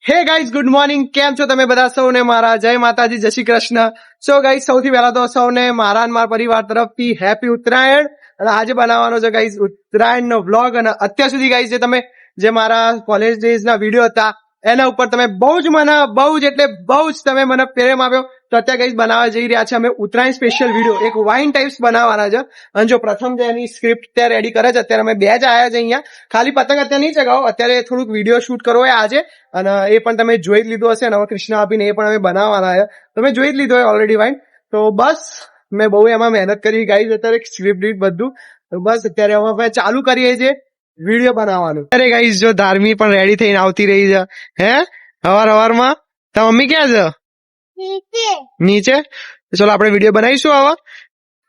Hey guys good morning, કેમ છો તમે બધા? સૌને મારા જય માતાજી, જય શ્રી કૃષ્ણ. સો ગાઈઝ સૌથી પહેલા તો સૌને મારા અને મારા પરિવાર તરફથી હેપી ઉત્તરાયણ. અને આજે બનાવવાનો છે ગાઈઝ ઉત્તરાયણનો વ્લોગ. અને અત્યાર સુધી ગાઈઝ જે મારા કોલેજ ડેઝ ના વિડીયો હતા એના ઉપર તમે બહુ જ તમે મને પ્રેમ આપ્યો. તો અત્યારે ગાઈઝ બનાવવા જઈ રહ્યા છે અમે ઉત્તરાયણ સ્પેશિયલ વિડીયો, એક વાઇન ટાઈપ્સ બનાવવાના છે. અને જો પ્રથમ જે એની સ્ક્રિપ્ટ અત્યારે રેડી કરે છે, અત્યારે અમે બે જ આવ્યા છે અહીંયા. ખાલી પતંગ અત્યારે નહીં ચગાવો, અત્યારે થોડુંક વિડીયો શૂટ કરવો હોય આજે. અને એ પણ તમે જોઈ જ લીધું હશે. નવા કૃષ્ણ આપીને એ પણ અમે બનાવવાના છે, તમે જોઈ જ લીધો હોય ઓલરેડી વાઇન. તો બસ મેં બહુ એમાં મહેનત કરી ગાઈઝ, અત્યારે સ્ક્રિપ્ટ બધું. તો બસ અત્યારે અમે ચાલુ કરીએ છીએ વિડીયો બનાવવાનું. અરે ગાઈઝ જો ધાર્મી પણ રેડી થઈને આવતી રહી છે. હે હવારમાં તો મમ્મી ક્યાં છે? નીચે. ચલો આપણે વિડીયો બનાવીશું આવા.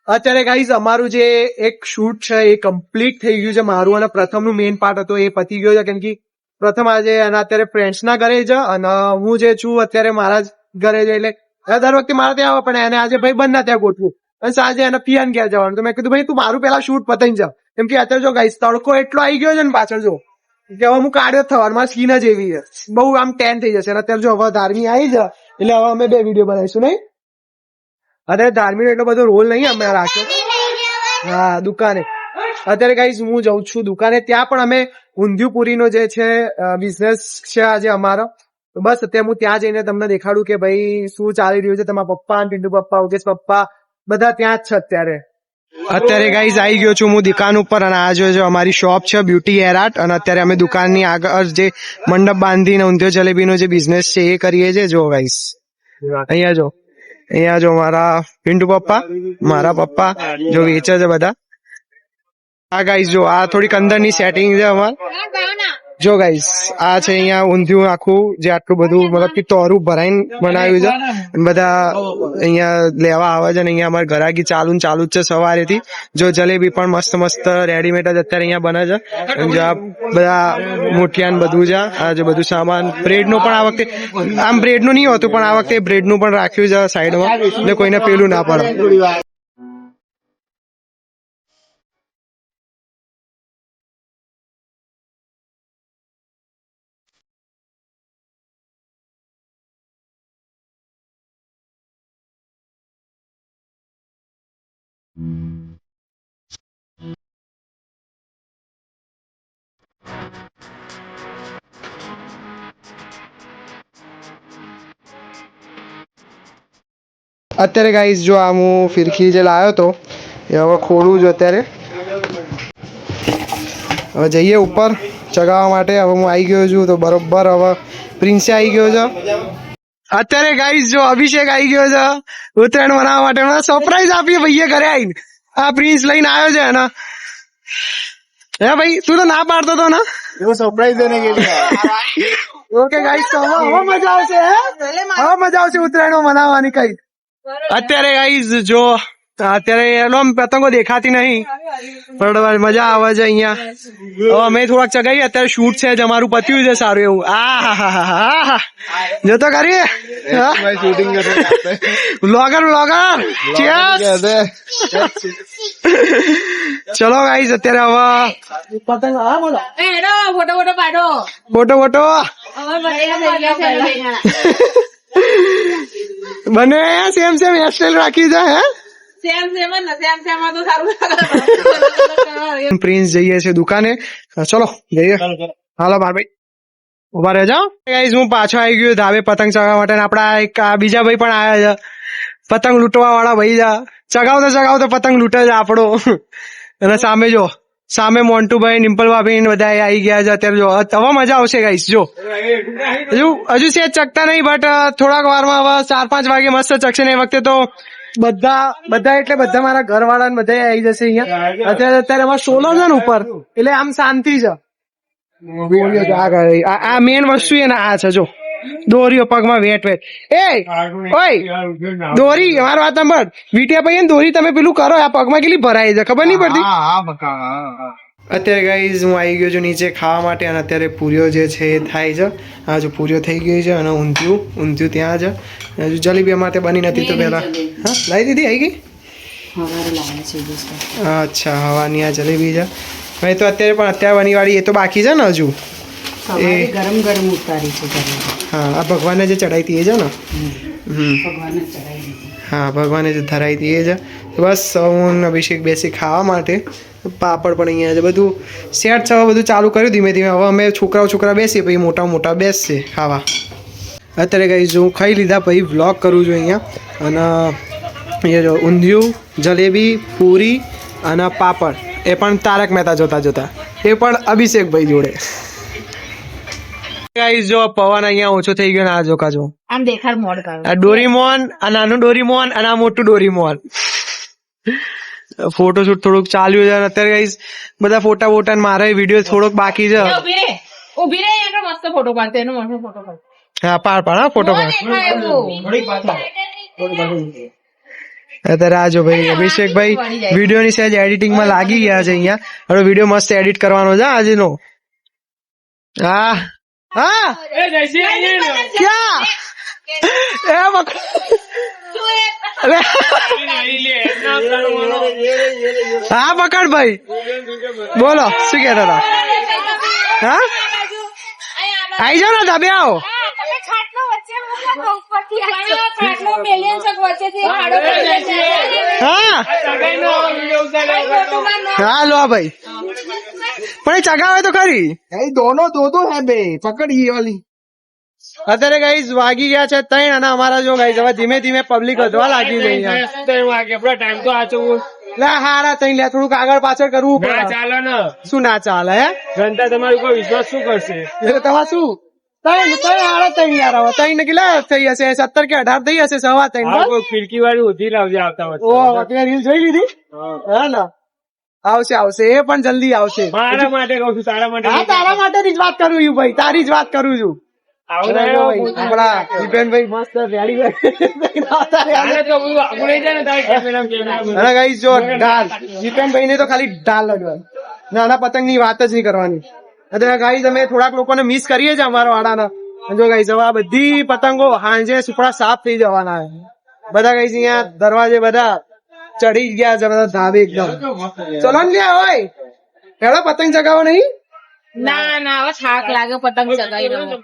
અત્યારે ગાઈઝ અમારું જે એક શૂટ છે એ કમ્પ્લીટ થઈ ગયું છે મારું. અને પ્રથમનું મેઇન પાર્ટ હતો એ પતી ગયો છે, કેમ કે પ્રથમ આજે અને અત્યારે ફ્રેન્ડ્સ ના ઘરે છે અને હું જે છું અત્યારે મારા જ ઘરે છે. એટલે દર વખતે મારે ત્યાં આવે, પણ એને આજે ભાઈ બંધ ના ત્યાં ગોઠવું અને સાંજે એને પિયાન ઘેર જવાનું. તો મેં કીધું ભાઈ તું મારું પેલા શૂટ પતાઈ જા, કેમ કે અત્યારે જો ગાઈઝ તડકો એટલો આવી ગયો છે ને પાછળ જો કે હવે હું કાઢ્યો થવાનું, મારી સ્કીન જ એવી છે, બહુ આમ ટેન થઈ જશે. અત્યારે જો હવે ધાર્મી આવી છે એટલે હવે અમે બે વિડીયો બનાવીશું નહીં. અત્યારે ધાર્મી એટલો બધો રોલ નહીં અમે રાખ્યો. હા દુકાને અત્યારે ગાઈઝ હું જઉં છું દુકાને. ત્યાં પણ અમે ઊંધિયું પૂરીનો જે છે બિઝનેસ છે આજે અમારો. તો બસ અત્યારે હું ત્યાં જઈને તમને દેખાડું કે ભાઈ શું ચાલી રહ્યું છે. તમારા પપ્પા, પિન્ટુ પપ્પા, ઉકેશ પપ્પા બધા ત્યાં જ છે અત્યારે. અત્યારે ગાઈઝ આવી ગયો છું હું દુકાન ઉપર. અને આ જો અમારી શોપ છે બ્યુટી હેર આર્ટ. અને અત્યારે અમે દુકાનની આગળ જે મંડપ બાંધીને ઊંધિયો જલેબીનો જે બિઝનેસ છે એ કરીએ છીએ. જો ગાઈઝ અહીંયા જો મારા પિન્ટુ પપ્પા, મારા પપ્પા જો વેચે છે બધા. આ ગાઈઝ જો આ થોડીક અંદરની સેટિંગ છે અમાર. જો ગાઈઝ આ છે અહીંયા ઊંધિયું આખું, જે આટલું બધું મતલબ કે તોરું ભરાઈને બનાવ્યું છે. બધા અહીંયા લેવા આવે છે. અને અહીંયા અમારે ઘરાકી ચાલુ જ છે સવારેથી. જો જલેબી પણ મસ્ત મસ્ત રેડીમેડ જ અત્યારે અહીંયા બને છે. અને આ બધા મુઠિયાન બધું છે. આ જે બધું સામાન બ્રેડ નું પણ આ વખતે આમ બ્રેડ નું નહીં હોતું, પણ આ વખતે બ્રેડ નું પણ રાખ્યું છે સાઈડમાં, એટલે કોઈને પેલું ના પડે. અત્યારે ગાઈઝ જો આ હું ફિરકી જે લાવ્યો તો એ હવે ખોલું છું અત્યારે. હવે જઈએ ઉપર ચગાવવા માટે. હવે હું આવી ગયો છું તો બરોબર. હવે પ્રિન્સે આવી ગયો છે અત્યારે. ગાઈઝ જો અભિષેક આવી ગયો છે ઉત્તરાયણ મનાવવા માટે. સરપ્રાઈઝ આપીએ ભાઈએ ઘરે આવીને. આ પ્રિન્સ લઈને આવ્યો છે ને. હે ભાઈ તું તો ના પાડતો હતો ને, એવો સરપ્રાઈઝ દેને કે ઓકે ગાઈઝ તો હવે મજા આવશે. હવે મજા આવશે ઉત્તરાયણ મનાવવાની. કઈ અત્યારે ગાઈઝ જો અત્યારે પતંગો દેખાતી નહીં, પણ મજા આવે છે અહીંયા. હવે અમે થોડાક ચગાવીએ. અત્યારે શૂટ છે જ અમારું, પત્યું છે સારું એવું. આ જો તો કરીએ વ્લોગર ચલો ગાઈઝ અત્યારે હવે પતંગ ફોટો બને સેમ હેરસ્ટાઈલ રાખી છે. હે પ્રિન્સ જઈએ છે દુકાને. ચલો જઈએ. હાલો માર ભાઈ ઉભા રહેજો. ગાઈઝ હું પાછો આવી ગયો ધાબે પતંગ ચગાવવા માટે. આપડા એક બીજા ભાઈ પણ આવ્યા છે, પતંગ લૂંટવા વાળા ભાઈ છે. ચગાવતો પતંગ લૂંટે છે આપણો. અને સામે જો સામે મોન્ટુભાઈ, નિમ્પલ ભાભી બધા આવી ગયા છે અત્યારે. જો હવે મજા આવશે ગાઈસ. જો હજુ સેજ ચકતા નહીં, બટ થોડાક વારમાં હવે 4-5 વાગે મસ્ત ચકશે ને. એ વખતે તો બધા એટલે બધા મારા ઘર વાળા ને બધા આવી જશે અહીંયા. અત્યારે અમારે સોલો છે ને ઉપર, એટલે આમ શાંતિ છે. આ મેન વસ્તુ છે ને આ છે જો દોરીઓ પગમાં વેટ. એ ઓય દોરી મારી વાત સાંભળ. વીટિયા ભાઈ દોરી તમે પેલું કરો, આ પગમાં કેટલી ભરાય છે ખબર નહીં પડતી. અત્યારે ગાઈઝ હું આવી ગયો છું નીચે ખાવા માટે. અને અત્યારે પૂરીઓ જે છે એ થાય છે. હા જો પૂરીઓ થઈ ગઈ છે. અને ઊંધિયું ત્યાં છે. હજુ જલેબી અમારે બની નથી તો પહેલા હા લાવી દીધી. આવી ગઈ. અચ્છા હવાની આ જલેબી છે. ભાઈ તો અત્યારે બની વાળી એ તો બાકી છે ને હજુ. સવારે ગરમ ગરમ ઉતારી છે ઘરે. હા આ ભગવાનને જે ચડાઈ હતી એ છે ને ભગવાનને ચડાવી દીધી. હા ભગવાને જે ધરાઈ હતી એ છે બસ હું અભિષેક બેસી ખાવા માટે પાપડ પણ અહીંયા છે બધું સેટ છે બધું ચાલુ કર્યું ધીમે ધીમે હવે અમે છોકરા બેસીએ પછી મોટા બેસશે ખાવા અત્યારે કઈ જો ખાઈ લીધા પછી વ્લોગ કરું છું અહીંયા અને અહીંયા જો ઊંધિયું જલેબી પૂરી અને પાપડ એ પણ તારક મહેતા જોતા એ પણ અભિષેકભાઈ જોડે ગાઈસ જો પવન અહીંયા ઓછો થઈ ગયો ને આ જોકા જો આમ દેખાડ મોડ કાઢો. આ ડોરીમોન આ નાનું ડોરીમોન અને આ મોટું ડોરીમોન ફોટોશૂટ થોડુંક ચાલ્યું છે અને અત્યારે ગાઈસ બધા ફોટા મારે વિડીયો થોડોક બાકી છે ઉભી રે આગળ મસ્ત ફોટો પાડતે એનો મસ્ત ફોટો પાડ. હા પાડ હા ફોટો પાડ અત્યારે આ જો ભાઈ અભિષેકભાઈ વિડીયોની સહેજ એડિટિંગમાં લાગી ગયા છે અહીંયા હવે વિડીયો મસ્ત એડિટ કરવાનો છે આજનો હા હા ક્યાં એ અરે હા પકડ ભાઈ બોલો શું કહેતા હતા હા આઈ જાઓ ને ધાબે આવો હા હા લો ભાઈ પણ એ ચગાવે તો ખરી દોનો દો હે બે પકડી વાલી અત્યારે ગાઈઝ વાગી ગયા છે 3 અને અમારા જો ગાઈઝ હવે ધીમે ધીમે પબ્લિક વધવા લાગી છે હારા 3 લે થોડુંક આગળ પાછળ કરવું પડે ચાલે ને શું ના ચાલે હે જનતા તમારું કોઈ વિશ્વાસ શું કરશે એટલે તમારે શું 3 યાર હવે 3 ને કેટલા થઈ હશે 17 કે 18 થઈ હશે 3:15 કોઈ ફિરકી વાળી ઉધી લાવજે આવતા ઓ અત્યારે રીલ જોઈ લીધી હા ને આવશે એ પણ જલ્દી આવશે મારા માટે કહું છું તારા માટે હા તારા માટે જ વાત કરું છું ભાઈ તારી જ વાત કરું છું આપડા દીપેનભાઈ મસ્ત રેડી જો ડાલ દીપેનભાઈ ને તો ખાલી ડાલ લગવાનું નાના પતંગ ની વાત જ નહીં કરવાની અત્યારે ગાઈઝ અમે થોડાક લોકોને મિસ કરીએ છીએ અમારા વાળાના જો ગાઈઝ હવે આ બધી પતંગો હાંજે સુપડા સાફ થઈ જવાના બધા ગાઈઝ અહીંયા દરવાજે બધા ચડી ગયા છે બધા ધાબે એકદમ ચલો ને લ્યા હોય હેડો પતંગ ચગાવો નહીં ના હવે થાક લાગે પતંગ ચગાવી રહ્યો.